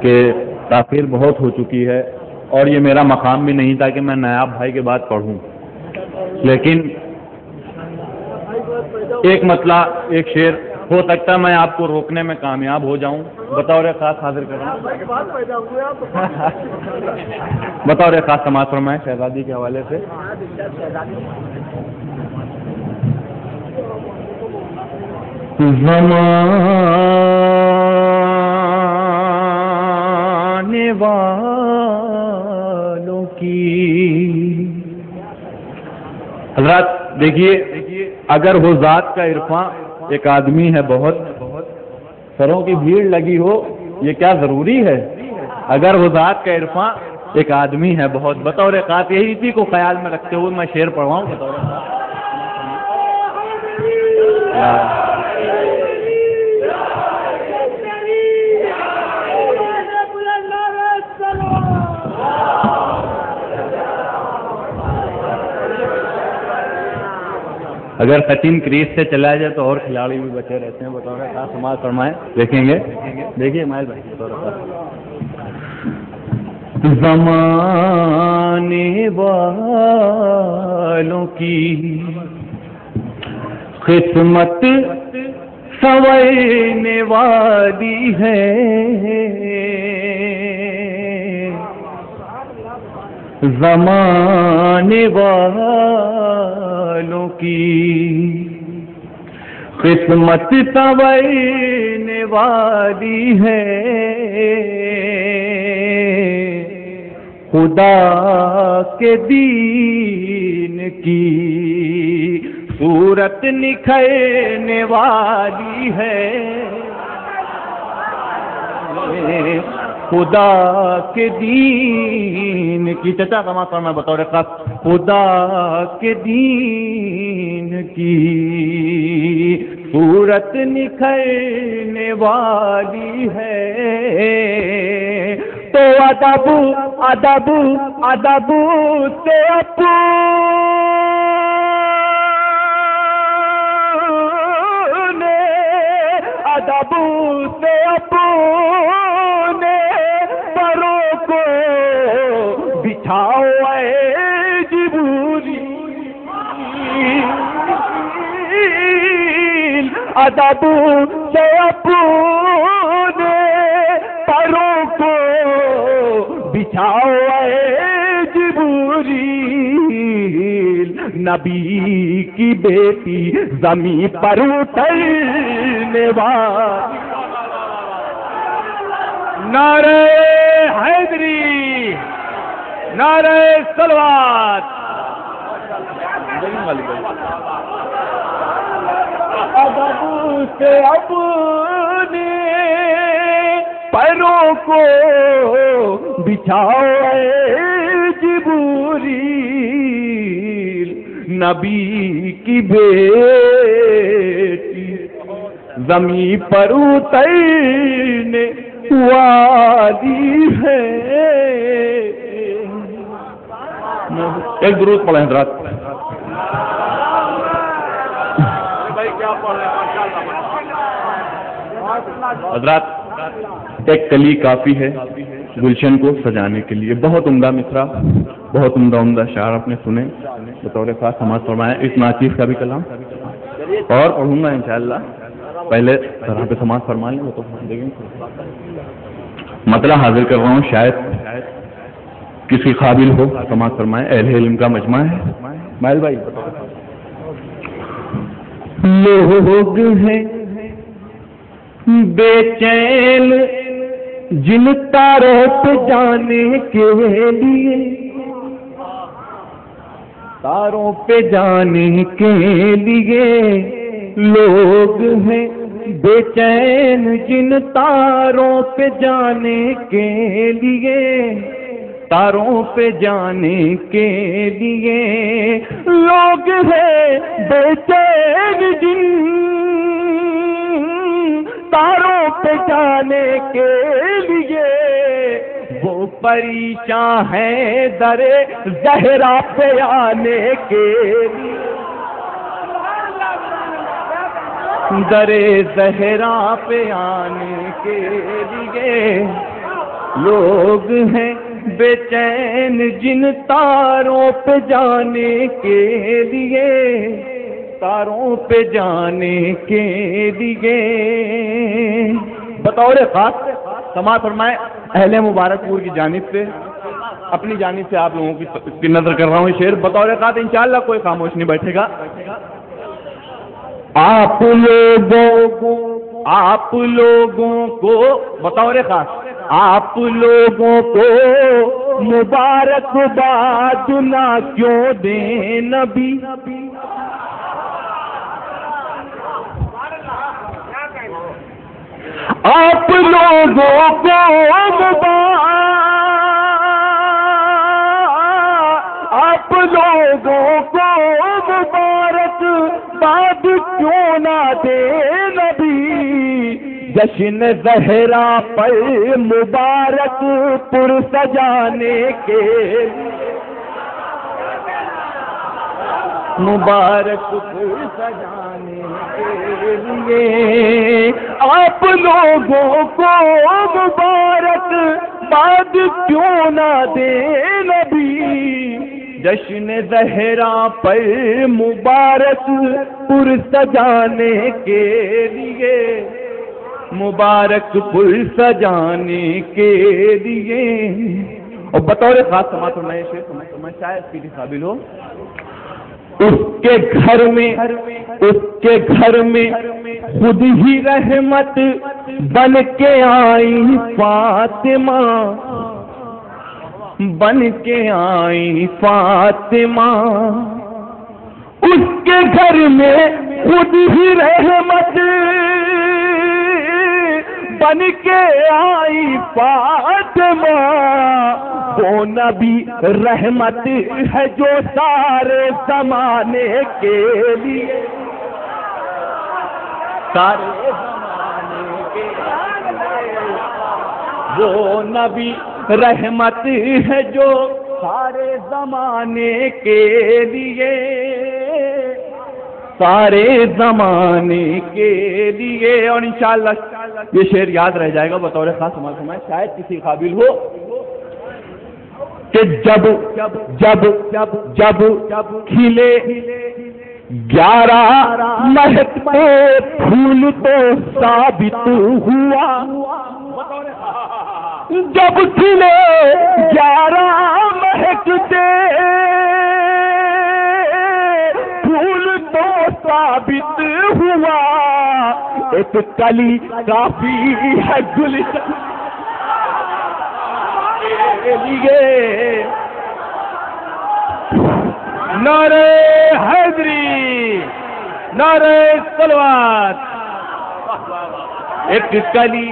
کہ تاخیر بہت ہو چکی ہے اور یہ میرا مقام بھی نہیں تھا کہ میں نایاب بھائی کے بعد پڑھوں، لیکن ایک مسئلہ، ایک شعر ہو سکتا ہے میں آپ کو روکنے میں کامیاب ہو جاؤں، بطور خاص حاضر کر رہا ہوں۔ بطور خاص سماعت فرمائیں شہزادی کے حوالے سے۔ زمانے والوں کی حضرات دیکھیے، اگر وہ ذات کا عرفان ایک آدمی ہے بہت، سروں کی بھیڑ لگی ہو، یہ کیا ضروری ہے؟ اگر وہ ذات کا عرفان ایک آدمی ہے بہت، بطور خاص یہی اسی کو خیال میں رکھتے ہوئے میں شعر پڑھواؤں بطور خاص۔ اگر سچن کریز سے چلا جائے تو اور کھلاڑی بھی بچے رہتے ہیں، بطور خاص سماعت فرمائیں، دیکھیں گے۔ دیکھیے مائل بھائی بطور خاص۔ زمانے والوں کی قسمت سنورنے والی ہے، زمانے والوں کی قسمت سنورنے والی ہے، خدا کے دین کی صورت نکھرنے والی ہے، خدا کے دین کی چچا سماعت فرمائیں بطور خاص، خدا کے دین کی صورت نکھرنے والی ہے، تو ادب ادب ادب سے اپنے، ادب سے اپنے پروں کو بچھاؤ اے جبریل، ادب سے اپنے پروں کو بچھاؤ اے جبریل، نبی کی بیٹی زمین پر اترنے والی۔ نعرہ حیدری، نعرہ صلوات۔ ادب سے اپنے پیروں کو بچھاؤ اے جبریل، نبی کی بیٹی زمین پر اترنے والی ہے۔ ایک درود پڑھیں حضرات۔ حضرات ایک کلی کافی ہے گلشن کو سجانے کے لیے، بہت عمدہ مصرع، بہت عمدہ شعر آپ نے سنے، بطور خاص سماعت فرمائیں۔ اس ناچیز کا بھی کلام اور پڑھوں گا انشاءاللہ، پہلے طرح پہ سماعت فرما لیں، وہ تو دیکھیں مطلب حاضر کر رہا ہوں، شاید کسی قابل ہو سماعت فرمائیں، اہل علم کا مجمع ہے۔ مائل بھائی لوگ ہیں بے چین جن تاروں پہ جانے کے لیے، تاروں پہ جانے کے لیے، لوگ ہیں بے چین جن تاروں پہ جانے کے لیے، تاروں پہ جانے کے لیے، لوگ ہیں بے چین جن تاروں پہ جانے کے لیے، وہ پریشاں ہیں در زہرا پہ آنے کے لیے، در زہرا پہ آنے کے لیے، لوگ ہیں بے چین جن تاروں پہ جانے کے لیے، تاروں پہ جانے کے لیے۔ بطور خاص سماعت فرمائے اہل مبارک پور کی جانب سے، اپنی جانب سے آپ لوگوں کی نظر کر رہا ہوں یہ شعر بطور خاص، انشاءاللہ کوئی خاموش نہیں بیٹھے گا۔ آپ لوگوں کو بطور خاص، آپ لوگوں کو مبارکباد نہ کیوں دیں نبی، آپ لوگوں کو آپ لوگوں کو مبارک باد کیوں نہ دے نبی، جشن زہرا پر مبارک پر سجانے کے، مبارک پر سجانے کے لیے۔ آپ لوگوں کو مبارک باد کیوں نہ دے نبی، جشن زہرا پر مبارک پر سجانے کے لیے، مبارک پر سجانے کے لیے۔ اور بطور خاص سماعت فرمائے شیخ میں شاید اس کی قابل ہو، اس کے گھر میں خود ہی رحمت بن کے آئی فاطمہ، بن کے آئی فاطمہ، اس کے گھر میں خود ہی رحمت بن کے آئی فاطمہ، وہ نبی رحمت ہے جو سارے زمانے کے لیے، سارے زمانے کے لیے، وہ نبی رحمت ہے جو سارے زمانے کے لیے، سارے زمانے کے لیے۔ اور انشاءاللہ یہ شعر یاد رہ جائے گا بطور خاص سماعت فرمائے، شاید کسی قابل ہو کہ جب کھلے 11 مہکتے پھول تو ثابت ہوا، جب کھلے 11 مہکتے پھول تو ثابت ہوا، ایک کلی کافی ہے گلشن کے لیے۔ نعرہ حیدری، نعرہ صلوات، ایک کلی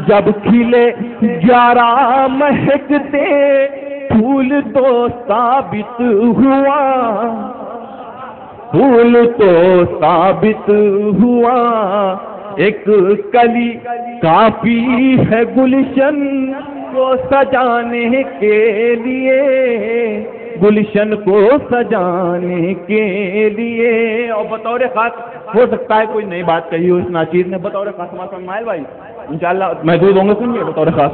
جب کھلے 11 مہکتے پھول تو ثابت ہوا، پھول تو ثابت ہوا، ایک کلی کافی ہے گلشن کو سجانے کے لیے، گلشن کو سجانے کے لیے۔ اور بطور خاص ہو سکتا ہے کوئی نئی بات کہی ہو اس ناچیز نے، بطور خاص سماعت فرمائے بھائی انشاءاللہ محدود ہوں گے، سنیے بطور خاص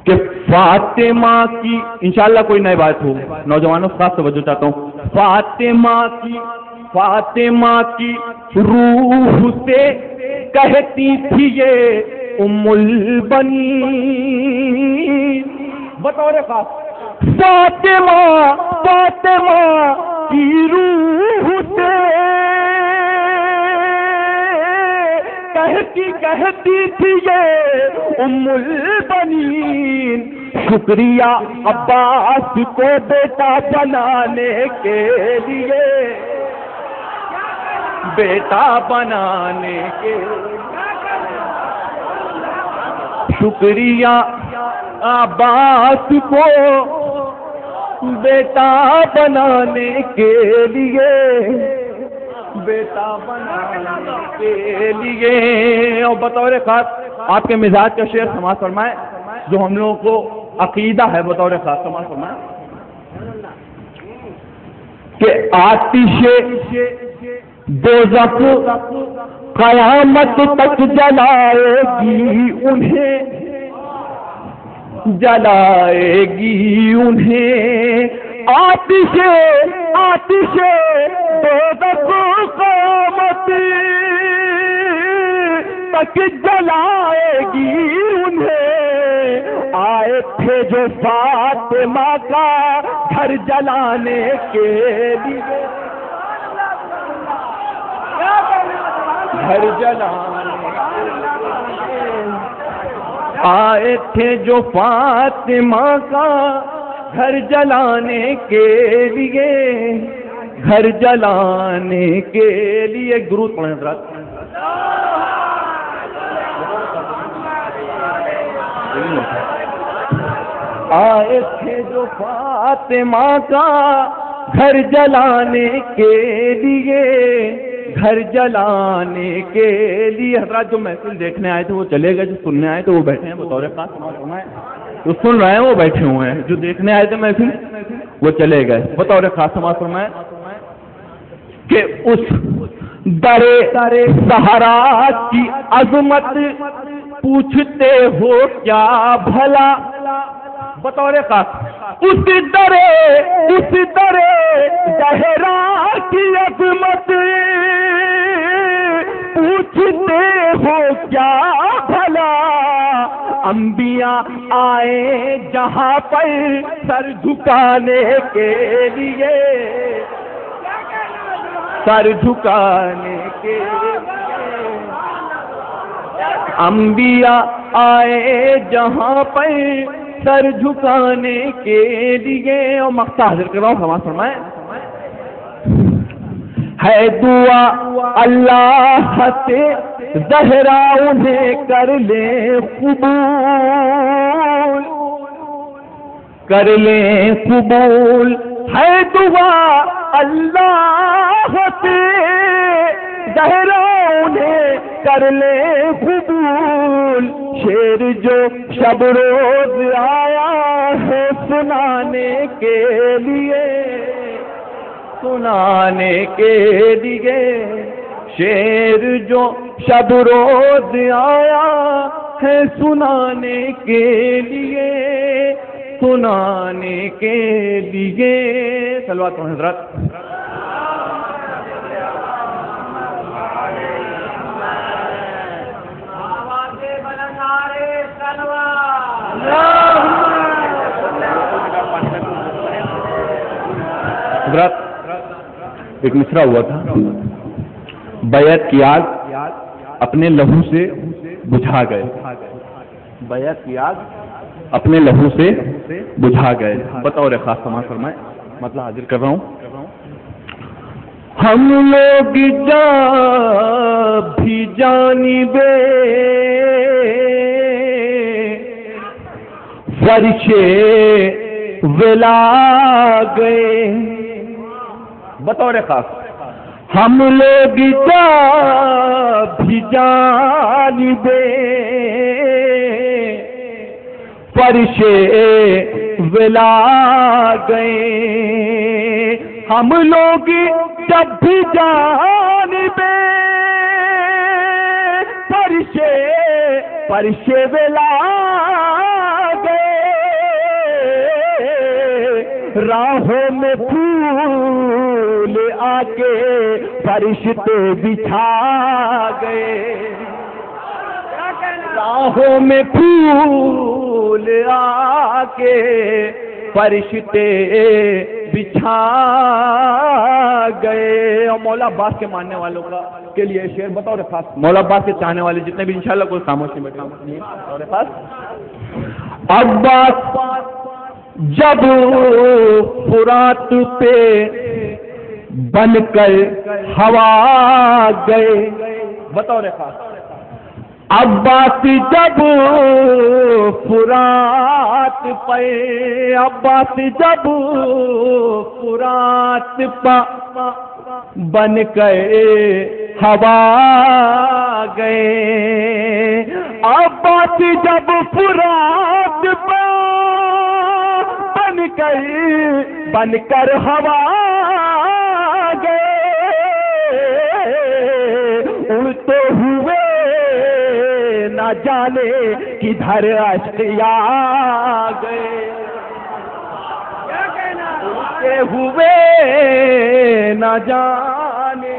کہ فاطمہ کی، انشاءاللہ کوئی نئی بات ہو، نوجوانوں خاص توجہ چاہتا ہوں، فاطمہ کی روح سے کہتی تھی یہ ام البنین، بطور خاص فاطمہ کی روح سے کہتی تھی یہ ام البنین، شکریہ عباس کو بیٹا بنانے کے لیے، بیٹا بنانے کے شکریہ عباس کو بیٹا بنانے کے لیے، بیٹا بنانے کے لیے. اور بطور خاص آپ کے مزاج کا شعر سماعت فرمائے جو ہم لوگوں کو عقیدہ ہے، بطور خاص سماعت فرمائے کہ آتش دوزخ قیامت تک جلائے گی انہیں، جلائے گی انہیں. آتش دوزخ قیامت تک جلائے گی انہیں. آئے تھے جو فاطمہ کا گھر جلانے کے لیے، گھر جلانے کے لیے. آئے تھے جو فاطمہ کا گھر جلانے کے لیے، گھر جلانے کے لیے. ایک درود پڑھیں حضرات. آئے تھے جو فاطمہ کا گھر جلانے کے لیے، گھر جلانے کے لیے. حضرات جو محفل دیکھنے آئے تھے وہ چلے گئے، جو سننے آئے تھے وہ بیٹھے ہیں بطور خاص. جو سن رہے ہیں وہ بیٹھے ہوئے ہیں، جو دیکھنے آئے تھے محفل وہ چلے گئے. بطور خاص سماعت فرمائیں کہ اس درے صحرا کی عظمت پوچھتے ہو کیا بھلا. بطور خاص اس درے صحرا کی عظمت پوچھتے ہو کیا بھلا. انبیاء آئے جہاں پر سر جھکانے کے لیے، سر جھکانے کے لیے. انبیاء آئے جہاں پر سر جھکانے کے لیے. اور مقصد حاضر کر رہا ہوں، سماعت فرمائیں. ہے دعا اللہ سے زہرا انہیں کر لیں قبول، کر لیں قبول. ہے دعا اللہ سے زہرا انہیں کر لیں قبول. شعر جو شب روز آیا ہے سنانے کے لیے، سنانے کے لیے. شعر جو شب روز آیا ہے سنانے کے لیے، سنانے کے لیے. صلوات پڑھیں حضرات. حضرات ایک مصرع ہوا تھا، بیعت کی آگ اپنے لہو سے بجھا گئے، بیعت کی آگ اپنے لہو سے بجھا گئے. بطور خاص سماعت فرمائیں، مطلب حاضر کر رہا ہوں. ہم لوگ بھی جانبے فرشے ولا گئے. بطور خاص ہم لوگ بھی جانبے فرشے ولا گئے. ہم لوگ جب بھی جانبے فرشے ولا گئے. راہوں میں پھول آ کے فرشتے بچھا گئے. راہوں میں پھول آ کے فرشتے بچھا گئے. اور مولا عباس کے ماننے والوں کا کے لیے شعر بطور خاص، مولا عباس کے چاہنے والے جتنے بھی انشاءاللہ کوئی خاموش نہیں بیٹھے بطور خاص. عباس جب فرات پہ بن کر ہوا گئے. بطور خاص عباس جب فرات پہ، عباس جب فرات پہ بن گئے ہوا گئے، عباس جب فرات پہ بن گئے، بن کر ہوا گئے، اڑتے ہوئے نہ جانے کدھر اشقیا گئے، اڑتے ہوئے نہ جانے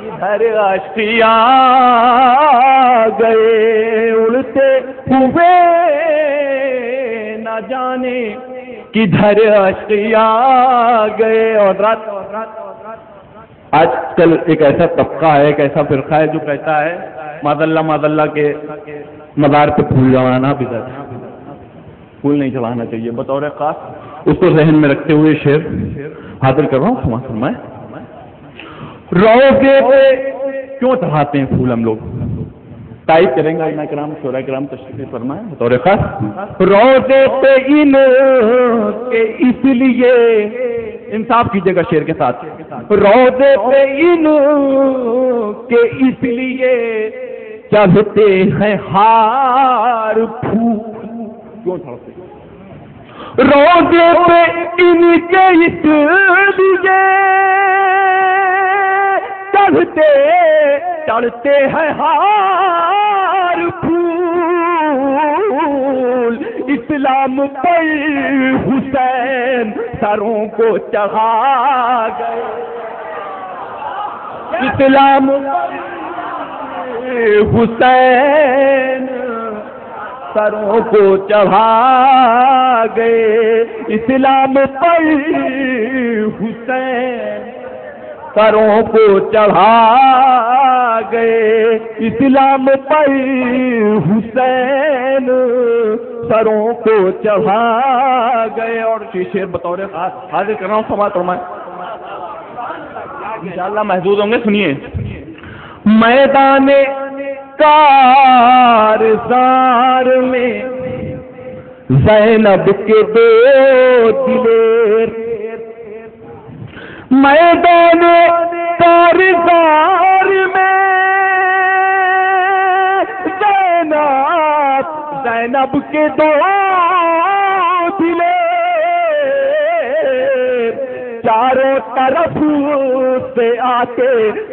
کدھر اشقیا گئے، اڑتے ہوئے نہ جانے کدھر اشقیا گئے۔ اور رات آج کل ایک ایسا طبقہ ہے، ایک ایسا فرقہ ہے جو کہتا ہے معذاللہ کے مزار پہ پھول جمانا بدعت ہے، پھول نہیں چڑھانا چاہیے۔ بطور خاص اس کو ذہن میں رکھتے ہوئے شعر حاضر کر رہا ہوں، سماعت فرمائیں۔ روضے پہ کیوں چڑھاتے ہیں پھول ہم لوگ؟ تائید کریں گے علماء کرام، شورا کرام تشریف فرمائیں بطور خاص۔ روضے پہ ان کے اس لیے، انصاف کیجیے گا شعر کے ساتھ، روضے پہ ان کے اس لیے چڑھتے ہیں ہار پھول، کیوں چڑھتے ہیں؟ روضے پہ ان کے اس لیے چڑھتے ہیں ہار پھول، اسلام پر حسین سروں کو چڑھا گئے، اسلام پر حسین سروں کو چڑھا گئے، اسلام پر حسین سروں کو چڑھا گئے، اسلام پر حسین سروں کو چڑھا گئے۔ اور شعر بطور خاص حاضر کر رہا ہوں، سماعت فرمائیں، انشاءاللہ محظوظ ہوں گے، سنیے۔ میدان کارزار میں زینب کے دو دلیر، میدان کارزار میں زینب کے دو دلیر، چاروں طرف سے آتے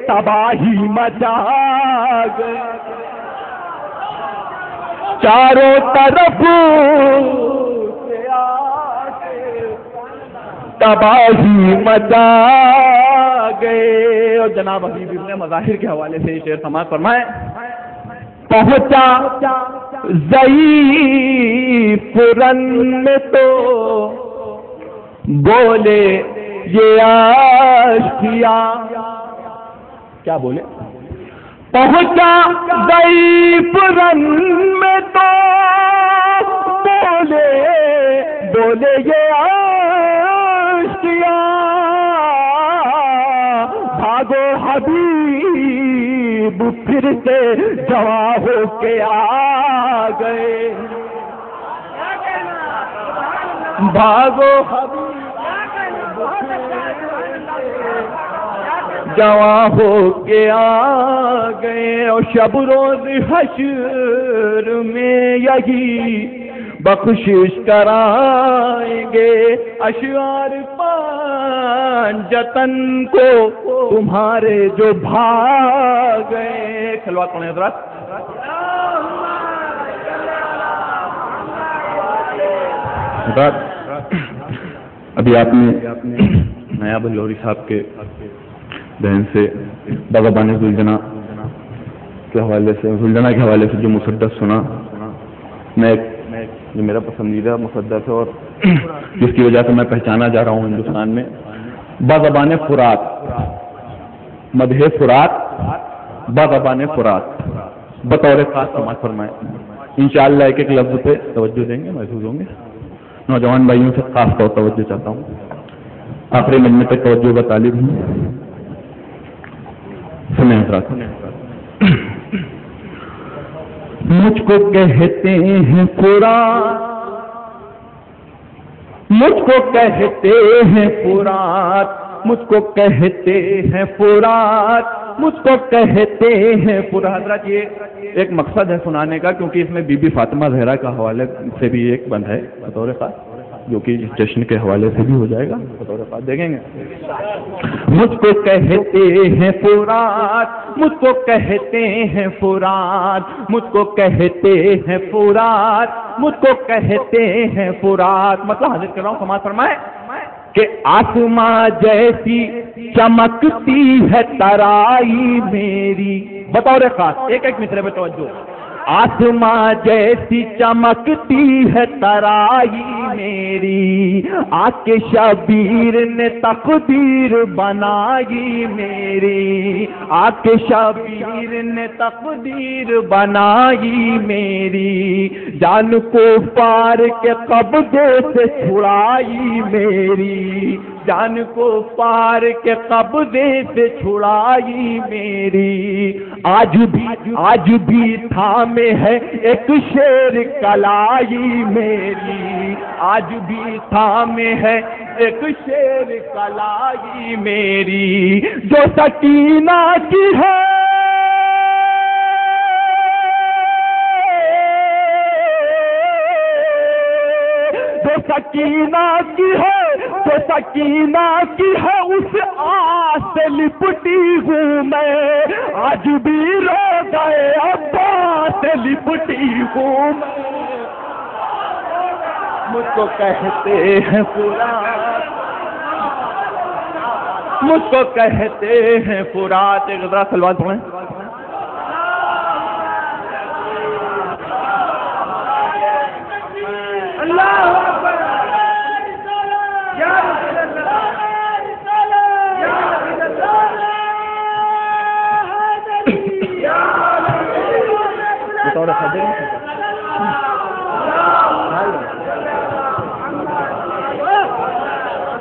تباہی مچا گئے، چاروں طرف سے آتے تباہی مچا گئے۔ اور جناب حبیب ابن مظاہر کے حوالے سے یہ شعر سماعت فرمائیں۔ پہنچا ضعیف رن میں تو بولے یہ آشیا، کیا بولے؟ پہنچا ضعیف رن میں تو بولے یہ آشیا، بھاگو حبیب پھر سے جواں ہو کے آ گئے، بھاگو حبیب جواں ہو کے آ گئے، اور شب روز حشر میں یہی بخشش کرائیں گے، اشعار پانجتن کو تمہارے جو بھاگ گئے۔ کھلوات پڑھیں حضرات۔ ابھی آپ نے نیا بلوری صاحب کے بہن سے باغبان زلجنا کے حوالے سے، زلجنا کے حوالے سے جو مصدق سنا، میں جو میرا پسندیدہ مصدق ہے اور جس کی وجہ سے میں پہچانا جا رہا ہوں ہندوستان میں، باغبان فرات، مدح فرات، باغبان فرات، بطور خاص سماعت فرمائیں۔ انشاءاللہ ایک ایک لفظ پہ توجہ دیں گے، محفوظ ہوں گے۔ نوجوان بھائیوں سے خاص طور توجہ چاہتا ہوں، آخری مجمع تک توجہ کا طالب ہوں۔ سنیں حضرات۔ مجھ کو کہتے ہیں فرات، مجھ کو کہتے ہیں فرات، مجھ کو کہتے ہیں فرات، مجھ کو کہتے ہیں فرات۔ حضرات یہ ایک مقصد ہے سنانے کا، کیونکہ اس میں بی بی فاطمہ زہرا کا حوالے سے بھی ایک بند ہے بطور خاص، جو کہ جشن کے حوالے سے بھی ہو جائے گا، بطور خاص دیکھیں گے۔ مجھ کو کہتے ہیں فرات، مجھ کو کہتے ہیں فرات، مجھ کو کہتے ہیں فرات، مجھ کو کہتے ہیں فرات۔ مطلب حضرت کر رہا ہوں، سماعت فرمائے کہ آسماں جیسی چمکتی ہے ترائی میری، بطور خاص ایک ایک مصرے پہ توجہ۔ آسماں جیسی چمکتی ہے ترائی میری، آ کے شبیر نے تقدیر بنائی میری، آ کے شبیر نے تقدیر بنائی میری، جان کو پار کے قبضے سے چھڑائی میری، جان کو پار کے قبضے سے چھڑائی میری۔ آج بھی تھامے ہے ایک شیر کلائی میری، آج بھی تھامے ہے ایک شیر کلائی میری، جو سکینہ کی ہے جو سکینہ کی ہے، جو سکینہ کی ہے، اس آس سے لپٹی ہوں میں، آج بھی رو گئے عباس سے لپٹی ہوں میں۔ مجھ کو کہتے ہیں فرات، مجھ کو کہتے ہیں فرات۔ ایک ذرا سلوات پڑھیں۔ اللہ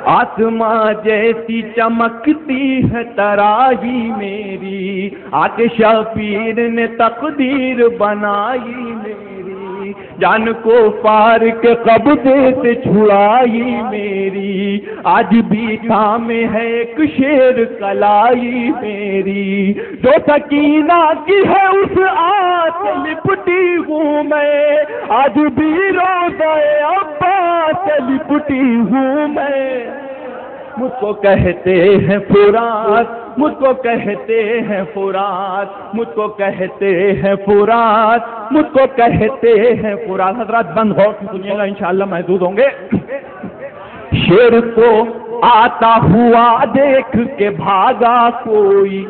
آسماں جیسی چمکتی ہے ترائی میری، آکے شبیر نے تقدیر بنائی میری، جان کو پار کے قبضے سے چھڑائی میری، آج بھی تھامے ہے ایک شیر کلائی میری، جو سکینہ کی ہے اس آس سے لپٹی ہوں میں، آج بھی روضہ عباس سے لپٹی ہوں میں۔ مجھ کو کہتے ہیں فرات، مجھ کو کہتے ہیں فرات، مجھ کو کہتے ہیں فرات، مجھ کو کہتے ہیں فرات۔ حضرات بند غور سے سنیے گا، انشاءاللہ محدود ہوں گے۔ شیر کو آتا ہوا دیکھ کے بھاگا کوئی،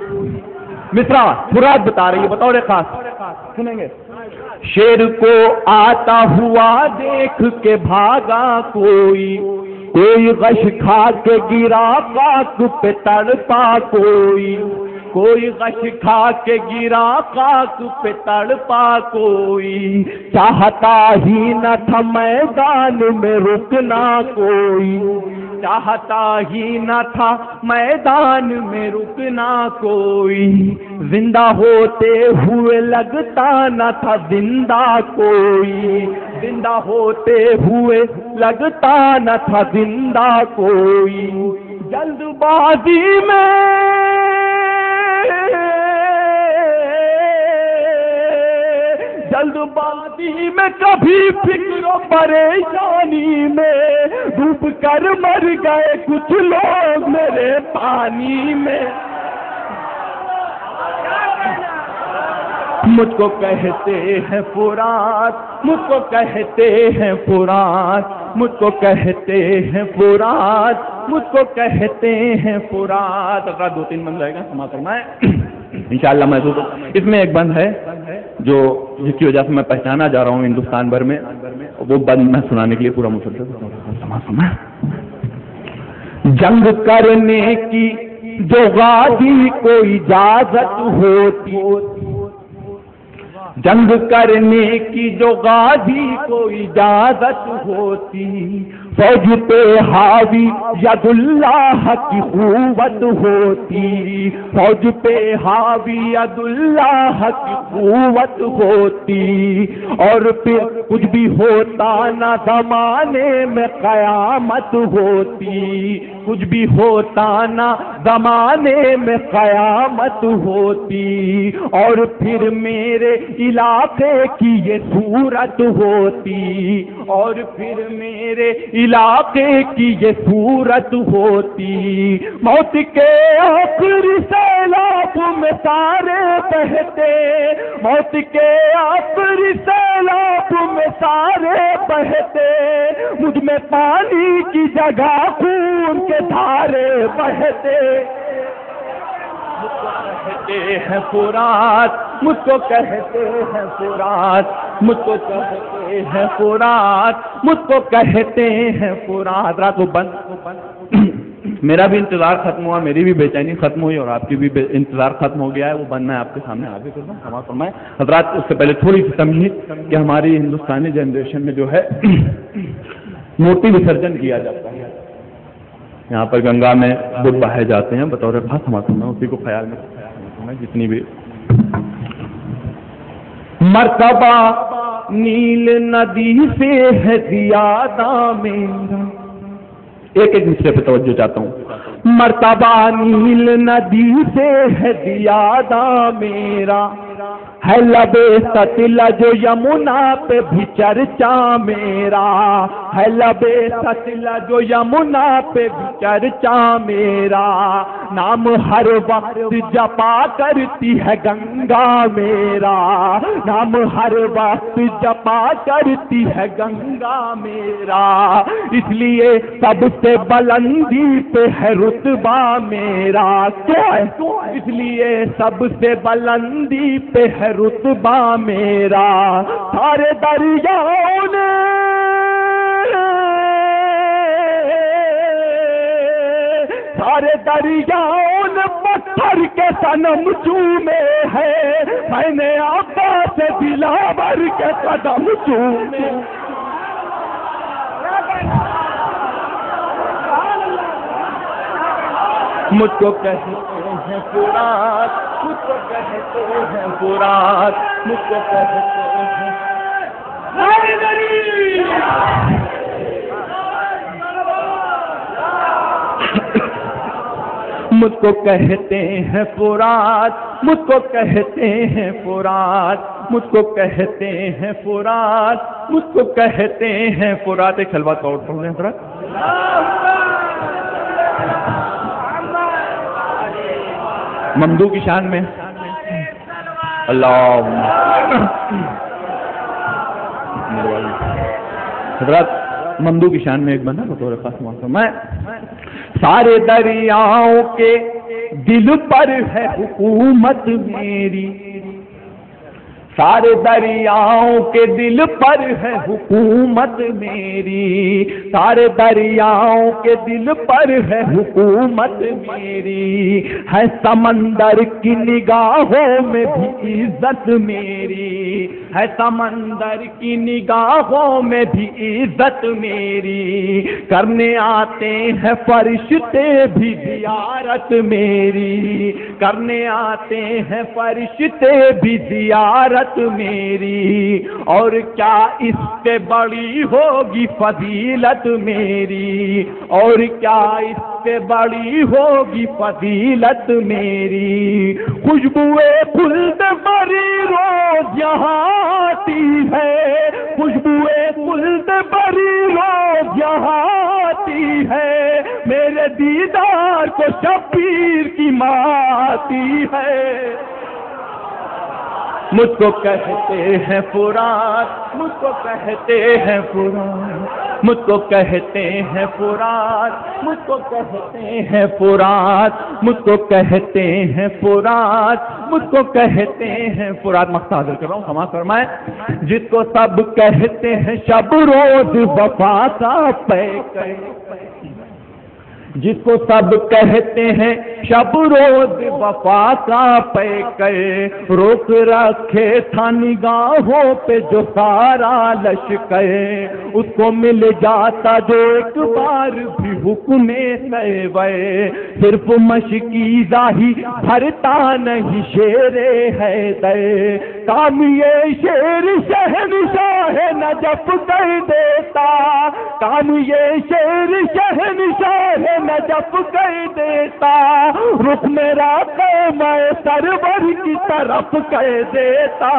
مصرع فرات بتا رہی ہے بطور خاص، سنیں گے۔ شیر کو آتا ہوا دیکھ کے بھاگا کوئی، کوئی غش کھا کے گرا خاک پہ تڑپا کوئی، کوئی غش کھا کے گرا خاک پہ تڑپا کوئی، چاہتا ہی نہ تھا میدان میں رکنا کوئی، چاہتا ہی نہ تھا میدان میں رکنا کوئی، زندہ ہوتے ہوئے لگتا نہ تھا زندہ کوئی، زندہ ہوتے ہوئے لگتا نہ تھا زندہ کوئی، جلد بازی میں جلد بازی میں کبھی فکر و پریشانی میں ڈوب کر مر گئے کچھ لوگ میرے پانی میں۔ مجھ کو کہتے ہیں فرات، مجھ کو کہتے ہیں فرات، مجھ کو کہتے ہیں فرات، مجھ کو کہتے ہیں فرات۔ اگر دو تین بند رہے گا سما کرنا ہے انشاءاللہ محسوس ہو۔ اس میں ایک بند ہے جو جس کی وجہ سے میں پہچانا جا رہا ہوں ہندوستان بھر میں، وہ بند میں سنانے کے لیے پورا مسلسل سما۔ جنگ کرنے کی جو غازی کو اجازت ہوتی، جنگ کرنے کی جو غازی کو اجازت ہوتی، فوج پہ حاوی ید اللہ کی قوت ہوتی، فوج پہ حاوی ید اللہ کی قوت ہوتی، اور پھر کچھ بھی ہوتا نہ زمانے میں قیامت ہوتی، کچھ بھی ہوتا نہ زمانے میں قیامت ہوتی، اور پھر میرے علاقے کی یہ صورت ہوتی، اور پھر میرے علاقے کی یہ صورت ہوتی، موت کے آخری سیلاب میں سارے بہتے، موت کے آخری سیلاب میں سارے بہتے، مجھ میں پانی کی جگہ خون کے دھارے بہتے، مجھ کو کہتے ہیں فرات، مجھ کو کہتے ہیں فرات، مجھ کو کہتے ہیں فرات، مجھ کو کہتے ہیں فرات۔ رات کو بند، میرا بھی انتظار ختم ہوا، میری بھی بے چینی ختم ہوئی، اور آپ کی بھی انتظار ختم ہو گیا ہے، وہ بند میں آپ کے سامنے حاضر کر دوں، سماعت فرمائیں حضرات۔ اس سے پہلے تھوڑی سی تمہید کہ ہماری ہندوستانی جنریشن میں جو ہے مورتی وسرجن کیا جاتا ہے، یہاں پر گنگا میں بت بہائے جاتے ہیں بطور خاص، سماعت فرمائیں، اسی کو خیال میں جتنی بھی مرتبہ نیل ندی سے ہے زیادہ میرا، ایک ایک مصرے پہ توجہ چاہتا ہوں۔ مرتبہ نیل ندی سے ہے زیادہ میرا، ہے لبے ستلج یمنا پہ بھی چرچا میرا، ہے لبے ستلج یمنا پہ بھی چرچا میرا، نام ہر وقت جپا کرتی ہے گنگا میرا، نام ہر وقت جپا کرتی ہے گنگا میرا، اس لیے سب سے بلندی پہ ہے رتبہ میرا، کیوں ہے؟ اس لیے سب سے بلندی پہ ہے رتبہ میرا، سارے دریاؤں نے سارے دریاؤں نے پتھر کے صنم چومے ہیں، میں نے آقا سے دلاور کے قدم چومے، مجھ کو کہتے ہیں فرات، مجھ کو کہتے ہیں فرات، مجھ کو کہتے ہیں مجھ کو کہتے ہیں فرات، مجھ کو کہتے ہیں فرات، مجھ کو کہتے ہیں فرات، مجھ کو کہتے ہیں فرات۔ ایک خلوت اور پڑھ لیں فرات۔ ممدو کی شان میں اللہ حضرات، ممدو کی شان میں ایک بندہ بطور خاص موسم میں، سارے دریاؤں کے دل پر ہے حکومت میری، سارے دریاؤں کے دل پر ہے حکومت میری، سارے دریاؤں کے دل پر ہے حکومت میری، ہے سمندر کی نگاہوں میں بھی عزت میری، ہے سمندر کی نگاہوں میں بھی عزت میری، کرنے آتے ہیں فرشتے بھی زیارت میری، کرنے آتے ہیں فرشتے بھی زیارت میری، اور کیا اس سے بڑی ہوگی فضیلت میری، اور کیا اس سے بڑی ہوگی فضیلت میری، خوشبوئے خلد بری روز یہاں آتی ہے، خوشبوئے خلد بری روز یہاں آتی ہے، میرے دیدار کو شبیر کی ماں آتی ہے، مجھ کو کہتے ہیں فرات، مجھ کو کہتے ہیں فرات، مجھ کو کہتے ہیں فرات، مجھ کو کہتے ہیں فرات، مجھ کو کہتے ہیں فرات، مجھ کو کہتے ہیں فرات۔ مقصد حاضر کر رہا ہوں، سماعت فرمائیں۔ جس کو سب کہتے ہیں شب روز وفا کا پیکر، جس کو سب کہتے ہیں شب روز وفا کا پیکر، روک رکھے تھا نگاہوں پہ جو سارا لشکر، اس کو مل جاتا جو ایک بار بھی حکم سیوے، صرف مشکیزہ ہی بھرتا نہیں شیر حیدر، کام یہ شیر شہنشاہ نجف کر دیتا، کام یہ شیر شہنشاہ نجف کر دیتا، رخ میرا خیمہ سرور کی طرف کر دیتا۔